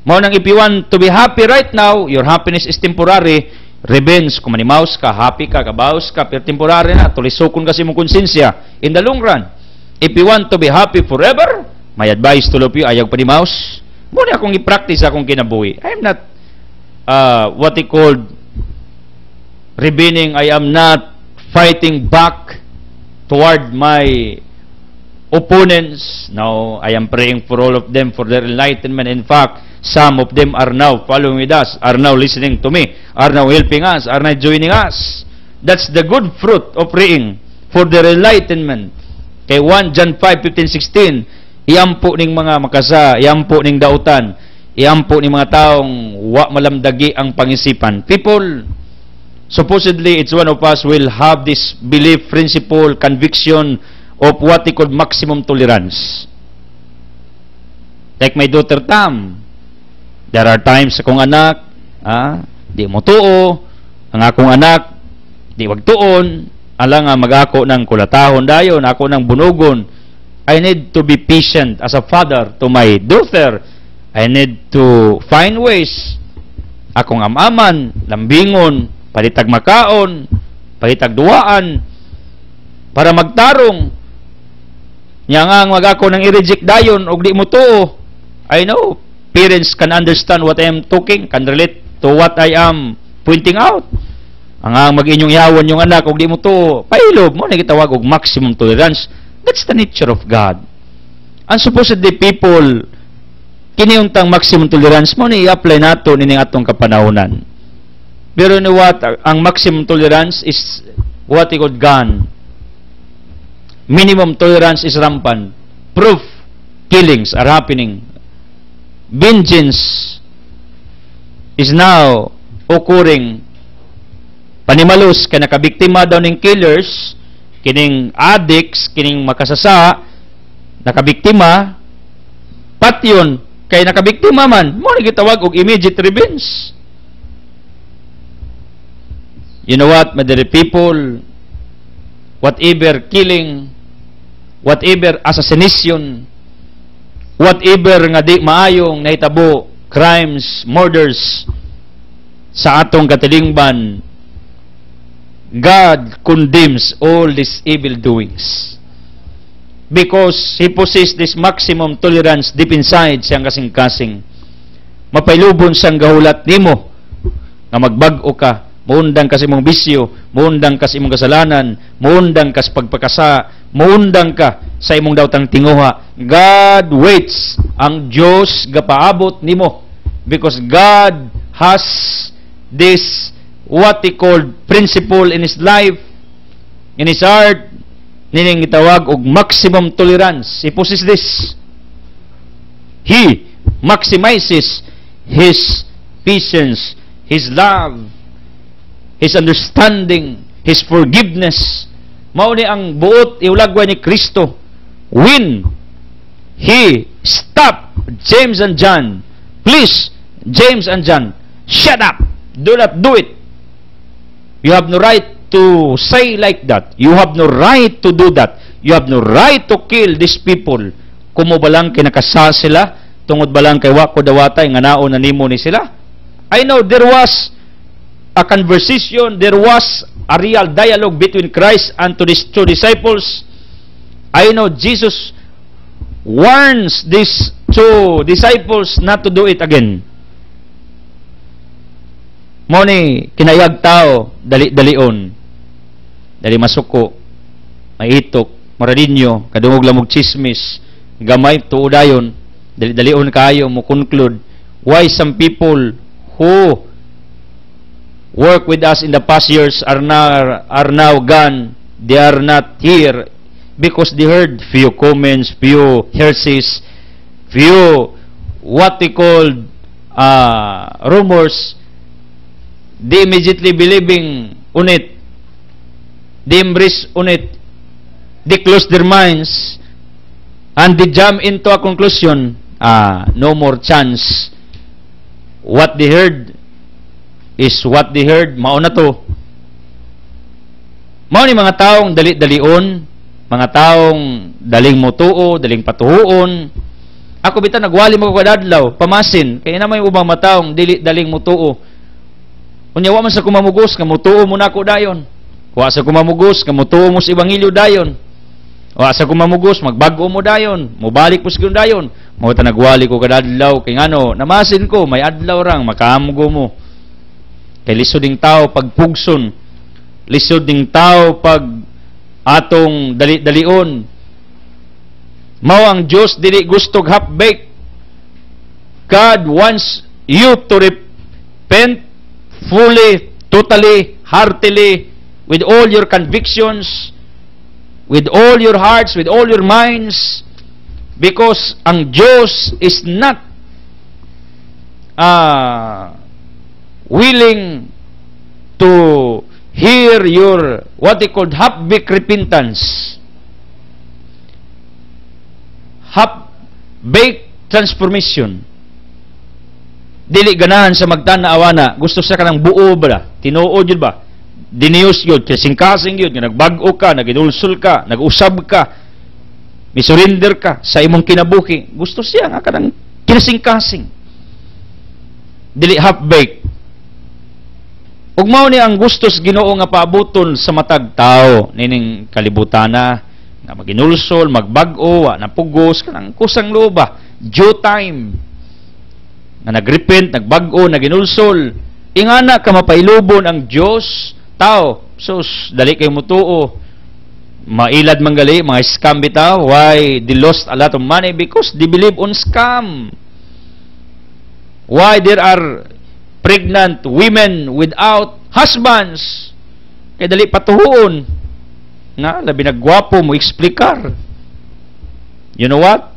Mao nang if you want to be happy right now, your happiness is temporary. Revenge, kung manimaus ka, happy ka, kabaos ka, pero temporary na, tulisokon kasi mong konsensya in the long run. If you want to be happy forever, my advice to all of you, ayaw panimaus, muna akong i-practice akong kinabuhi. I am not what they called rebelling. I am not fighting back toward my opponents. No, I am praying for all of them for their enlightenment. In fact, some of them are now following with us, are now listening to me, are now helping us, are now joining us. That's the good fruit of praying for their enlightenment. Kay 1 John 5:15-16, iampo ning mga makasa, iampo ning dautan, iampo ning mga taong wa malamdagi ang pangisipan. People, supposedly, it's one of us will have this belief, principle, conviction of what they call maximum tolerance. Like my daughter Tam, there are times akong anak, di mo tuo, ang akong anak, di wagtuon, alang nga mag-ako ng kulatahon dayon, ako ng bunugon. I need to be patient as a father to my daughter. I need to find ways, akong amaman, lambingon, palitag makaon, palitag duwaan, para magtarong. Nya nga mag-ako ng i-reject dayon, og di mo tuo. I know, parents can understand what I am talking, can relate to what I am pointing out. Ang mag-inyong yawan yung anak, og di mo to, pailob mo, nagitawag og maximum tolerance. That's the nature of God. And supposedly people, kiniuntang maximum tolerance mo, i-apply nato nining atong kapanahonan. Pero you know what? Ang maximum tolerance is what we call gun. Minimum tolerance is rampant. Proof, killings are happening. Vengeance is now occurring. Panimalus, kaya nakabiktima daw ng killers, kining addicts, kining makasasa, nakabiktima, pat yun, kaya nakabiktima man, mo nagitawag og immediate revenge. You know what, my dear people, whatever killing, whatever assassination, whatever nga di maayong nahitabo, crimes, murders, sa atong katilingban, God condemns all these evil doings. Because He possesses this maximum tolerance deep inside siyang kasing-kasing. Mapailubon siyang gahulat nimo, nga magbag-o ka, muundang kasi mong bisyo, muundang kasi imong kasalanan, muundang kas pagpakasa, muundang ka sa imong dawtang tinguha. God waits, ang Diyos gapaabot nimo, because God has this what he called principle in his life, in his heart, nining gitawag og maximum tolerance. He possesses this. He maximizes His patience, His love, His understanding, His forgiveness. Mao ni ang buot iulagwa ni Kristo when He Stop, James and John. Please, James and John, shut up. Do not do it. You have no right to say like that. You have no right to do that. You have no right to kill these people. Kumo balang kinakasa sila, tungod balang kay wako dawatay nga naon na nimo ni sila. I know there was a conversation, there was a real dialogue between Christ and to these two disciples. I know Jesus warns these two disciples not to do it again. Mo ni kinayag tao dali-dalion, dali masuko, maitok, maradinyo, kadungog lamog chismis, gamay tuudayon, dali-dalion kayo mo conclude why some people who work with us in the past years are now gone. They are not here because they heard few comments, few heresies, few what we call rumors. They immediately believing on it. They embrace on it. They close their minds and they jump into a conclusion. No more chance. What they heard is what they heard. Mao na to. Mao ni mga taong dali-dalion, mga taong daling mutuo, daling patuhuon. Ako bitaw nagwali mo ko kadadlaw, pamasin kay na may ubang mataong daling mutuo. Unya wa man sa kumamugos nga mutuo mo nako dayon. Wa sa kumamugos nga mutuo mo sa ebanghelyo dayon. Wa sa kumamugos magbag-o mo dayon, mobalik mo sa dayon. Mao ta nagwali ko kadadlaw kay ngano, namasin ko may adlaw rang makaamgo mo. Kay lisod ding tao pagpugson. Lisod ding tao pag atong dali-dalion. Mao ang Dios dili gustog half-baked. God wants you to repent fully, totally, heartily, with all your convictions, with all your hearts, with all your minds, because ang Diyos is not willing to hear your what they called half-baked repentance, half-baked transformation. Dili ganahan sa magtanawa na gusto siya kanang buo ba, tinuod yun ba, diniyos yun, kasing-kasing yun, nagbag-o ka, nagidulsul ka, nag-usab ka, misurinder ka sa imong kinabuhi, gusto siya nga kanang kinasing-kasing, dili half-baked. Ug mao ni ang gustos Ginoo nga paabuton sa matag tao nining kalibutana nga maginulsol, magbag-o, wa napugos kanang kusang loba, due time na nagrepent, nagbag-o, naginulsol. Ingana ka mapailubon ang Dios tao. Sus, dali kayo mutuo. Mailad manggali, mga scam bitaw. Why they lost a lot of money? Because they believe on scam. Why there are pregnant women without husbands? Kaya dali patuhuon. Nga, labi nagwapo mo eksplikar. You know what?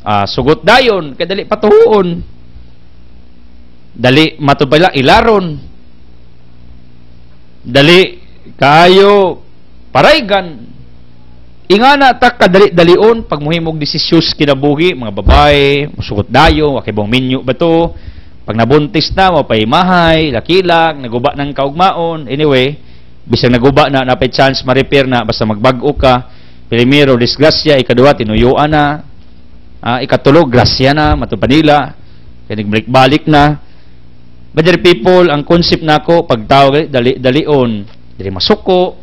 Sugot dayon, kaya dali patuhuon. Dali matubala ilaron. Dali kayo paraygan. Ingana ta kadali-dalion pag muhimog desisyos kinabuhi, mga babae, sugot dayon, wakibong minyo ba to? Pag nabuntis na, mapaimahay, lakilag, naguba ng kaugmaon. Anyway, bisang naguba na, napay chance ma-repair na, basta magbag-o ka. Primero, disgrasya, ikaduha, tinuyuan na. Ikatulog, grasya na, matupanila, kaya nagbalik-balik na. But there people, ang concept na ako, pagtawag, dalion, dali masuko,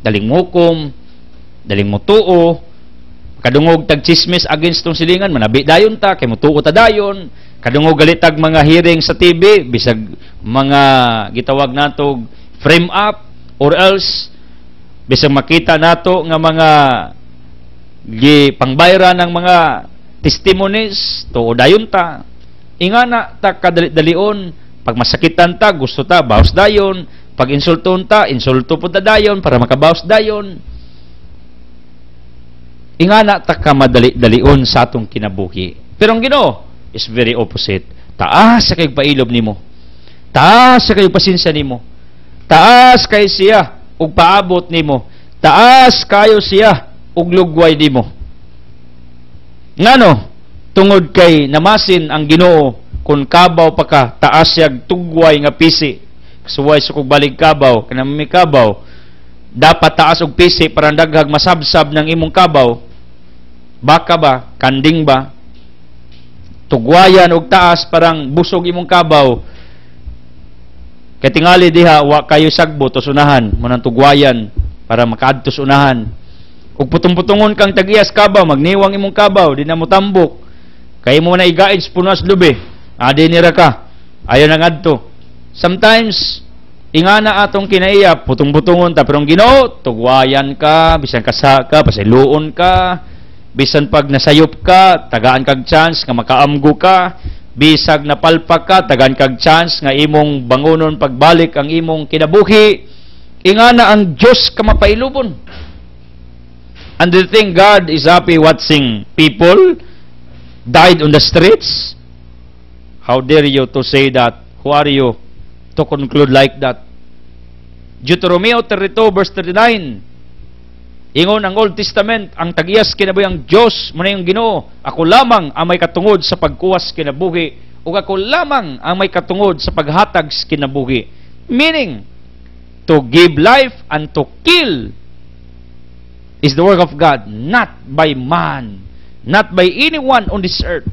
daling mukom, daling mutuo, kadungog tag-chismis against tong silingan, manabi dayon ta, kay mutuo ta dayon, kadungog galitag mga hearing sa TV, bisag mga gitawag natog frame up, or else, bisag makita nato nga mga pangbayra ng mga testimonies to dayon ta. Ingana ta kadali-dalion, pag masakitan ta gusto ta bawas dayon, pag insulton ta insulto pud ta dayon para makabawas dayon. Ingana ta ka madali-dalion sa atong kinabuhi. Pero ang Ginoo is very opposite. Taas sa kay pailob nimo, taas sa kay pasensya nimo, taas kay siya ug paabot nimo, taas kayo siya ug lugway nimo. Ngano? Tungod kay namasin ang Ginoo kung kabaw pa ka taas yag tugway nga pisi. Kasuway sa kog balig kabaw, kanang may kabaw, dapat taas og pisi para daghag masabsab ng imong kabaw. Baka ba, kanding ba, tugwayan og taas parang busog imong kabaw. Kay tingali diha wa kayo sagbo to sunahan mo nang tugwayan para makaadto sa unahan. Ug putong-putungon kang tag-iyas kabaw, magniwang imong kabaw, di na mo tambok. Kay mo na igaid punas lubi. Adi nira ka. Ayon ang adto. Sometimes ingana atong kinaiya putong-putungon ta pero ang Ginoo tugwayan ka, bisan kasa ka, pasiluon ka, bisan pag nasayop ka, tagaan kag chance nga makaamgo ka, bisag napalpak ka, tagaan kag chance nga imong bangonon pagbalik ang imong kinabuhi. Ingana ang Dios ka mapailubon. And do you think God is happy watching people died on the streets? How dare you to say that? Who are you to conclude like that? Deuteronomy 32 verse 39. Ingon ang Old Testament, ang tag-iyas kinabuhi ang Dios mo na yung Ginoo. Ako lamang ang may katungod sa pagkuwas kinabuhi, ug ako lamang ang may katungod sa paghatag kinabuhi. Meaning, to give life and to kill is the work of God, not by man, not by anyone on this earth.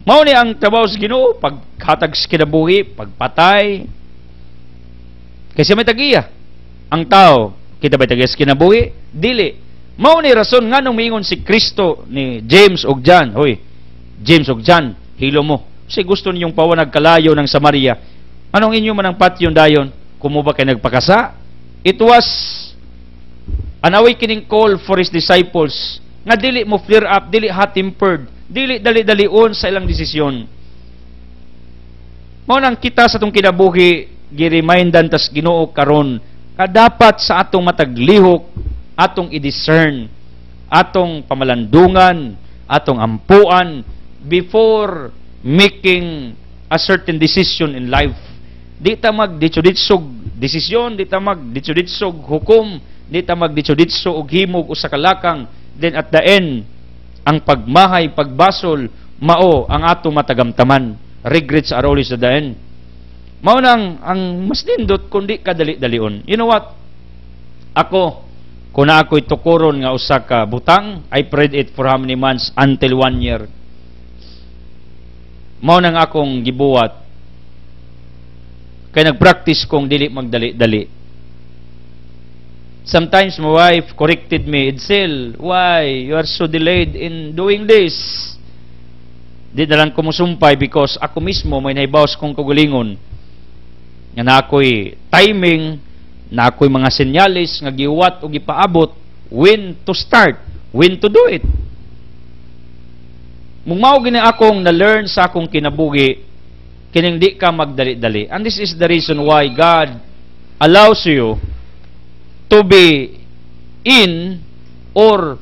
Mao ni ang trabaho sa Ginoo, paghatag sa kinabuhi, pagpatay. Kasi may tagiya. Ang tao, kita ba tagiya sa kinabuhi? Dili. Mao ni rason nganong miingon si Kristo ni James ug John, hoy, James ug John, hilo mo. Kasi gusto ninyong pawanag kalayo ng Samaria. Anong inyo man ang patyon dayon? Kumo ba kay nagpakasa? It was an awakening call for His disciples nga dili mo flare up, dili hot-tempered, dili dali-dalion sa ilang desisyon. Mao nang kita sa atong kinabuhi gi-remindan tas Ginoo karon ka dapat sa atong mataglihok atong i-discern atong pamalandungan, atong ampuan before making a certain decision in life. Di ta mag-ditso-ditsog desisyon, di ta mag-ditso-ditsog hukom, di ta mag-ditso-ditso og himog usa ka lakang, then at the end ang pagmahay, pagbasol, mao ang atong matagamtaman. Regrets are always at the end. Mao nang ang mas nindot kundi kadali-dalion. You know what? Ako, kung na ako'y tukuron nga usa ka butang, I prayed it for how many months? Until 1 year. Mao nang akong gibuwat. Kaya nag-practice kong dili magdali-dali. Sometimes my wife corrected me, Edsel, why? You are so delayed in doing this. Di na lang kumusumpay because ako mismo may naibawas kong kagulingon. Nga na ako'y timing, na ako'y mga senyalis, nga giwat o gipaabot, when to start, when to do it. Mungmaw gini akong na-learn sa akong kinabuhi, kining di ka magdali-dali. And this is the reason why God allows you to be in or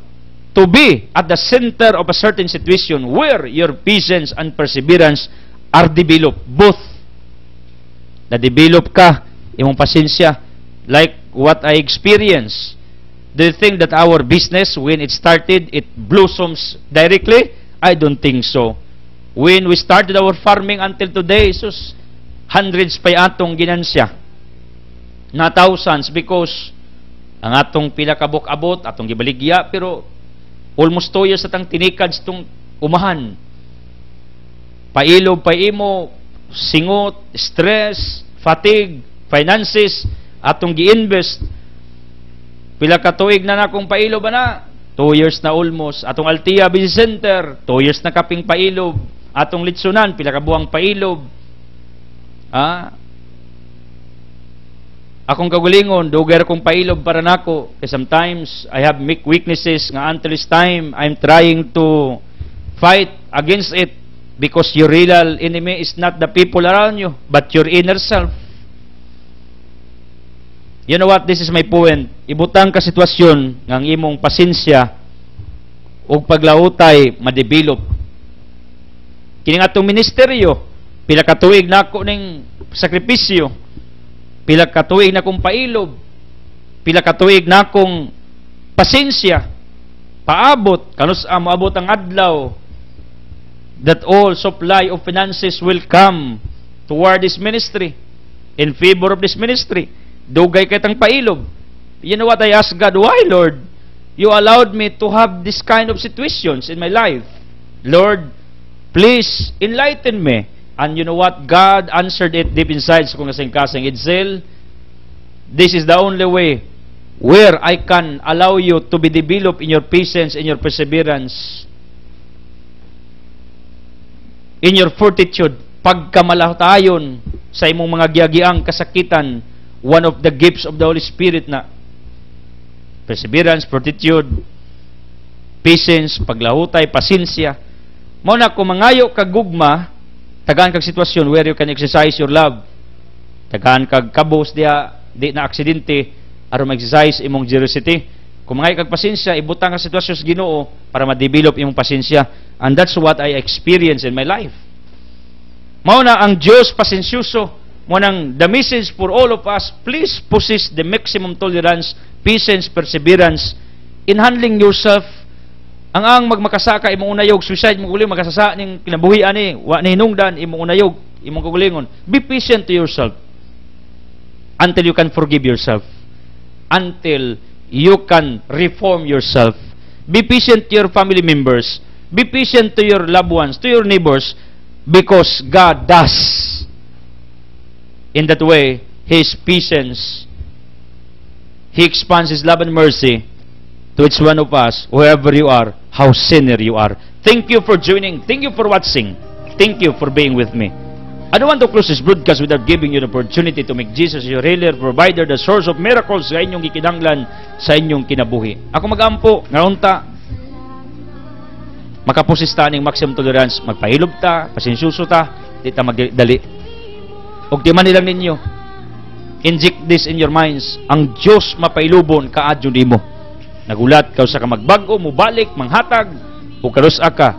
to be at the center of a certain situation where your patience and perseverance are developed. Both. Na-develop ka, imong pasensya, like what I experienced. Do you think that our business, when it started, it blossoms directly? I don't think so. When we started our farming until today, sus, hundreds pa atong ginansya. Na thousands because ang atong pinakabok-abot, atong gibaligya, pero almost 2 years atang tinikad itong umahan. Pailob, paimo, singot, stress, fatigue, finances, atong gi-invest. Pila ka tuig na akong pailob na? 2 years na almost. Atong Altia Business Center, 2 years na kaping pailob. Atong Litsunan, pila ka buwang pailob. Akong kagulingon, dugar kong pailob para nako. Kasi sometimes, I have weaknesses nga until this time, I'm trying to fight against it because your real enemy is not the people around you, but your inner self. You know what? This is my point. Ibutang ka sitwasyon ng imong pasensya o paglautay madevelop. Kining atong ministeryo, pila ka tuig na ako ning sakripisyo, pila ka tuig na akong pailob, pila ka tuig na akong pasensya, paabot, kanus maabot ang adlaw, that all supply of finances will come toward this ministry, in favor of this ministry. Dugay kitang pailob. You know what I ask God? Why, Lord? You allowed me to have this kind of situations in my life. Lord, please enlighten me. And you know what? God answered it deep inside sa kong kasing-kasing. Itzel, this is the only way where I can allow you to be developed in your patience and your perseverance, in your fortitude, pagkamalatayon sa imong mga giagiang kasakitan. One of the gifts of the Holy Spirit na perseverance, fortitude, patience, paglahutay, pasensya. Mao na kung mangayo kag gugma, tagaan kag sitwasyon where you can exercise your love, tagaan kag kabos diha, di na aksidente, aron mag-exercise imong generosity. Kung mangayo kag pasensya, ibutang ka sitwasyon sa Ginoo para ma-develop imong pasensya. And that's what I experience in my life. Mao na ang Dios pasensyoso. Mao nang the message for all of us, please possess the maximum tolerance, patience, perseverance in handling yourself. Ang magmakasaka imong unayog, suicide mo guling makasasa ning kinabuhi ani, wa ni hinungdan imong unayog, imong kagulingon. Be patient to yourself until you can forgive yourself, until you can reform yourself. Be patient to your family members. Be patient to your loved ones, to your neighbors, because God does. In that way, His patience, He expands His love and mercy to each one of us, whoever you are, how sinner you are. Thank you for joining. Thank you for watching. Thank you for being with me. I don't want to close this broadcast without giving you the opportunity to make Jesus your healer, provider, the source of miracles sa inyong gikinanglan, sa inyong kinabuhi. Ako mag-ampo, ngaronta, makapusista ning maximum tolerance, magpahilog ta, pasensyoso ta, di ta magdali. Og di man nilang ninyo, inject this in your minds, ang Diyos mapailubon kaadyo nimo. Nagulat ka sa ka magbago, mubalik, manghatag, o karusa ka,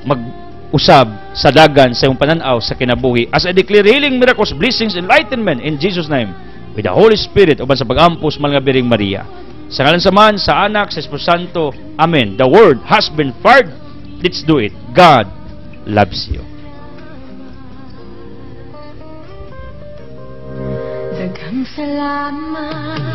mag-usab sa dagan sa iyong pananaw sa kinabuhi. As I declare healing, miracles, blessings, enlightenment in Jesus' name, with the Holy Spirit, uban sa pag-ampos, Mahal nga Biring Maria. Sa ngalan sa Man, sa Anak, sa Espiritu Santo. Amen. The Word has been fired. Let's do it. God loves you. Daghang salamat.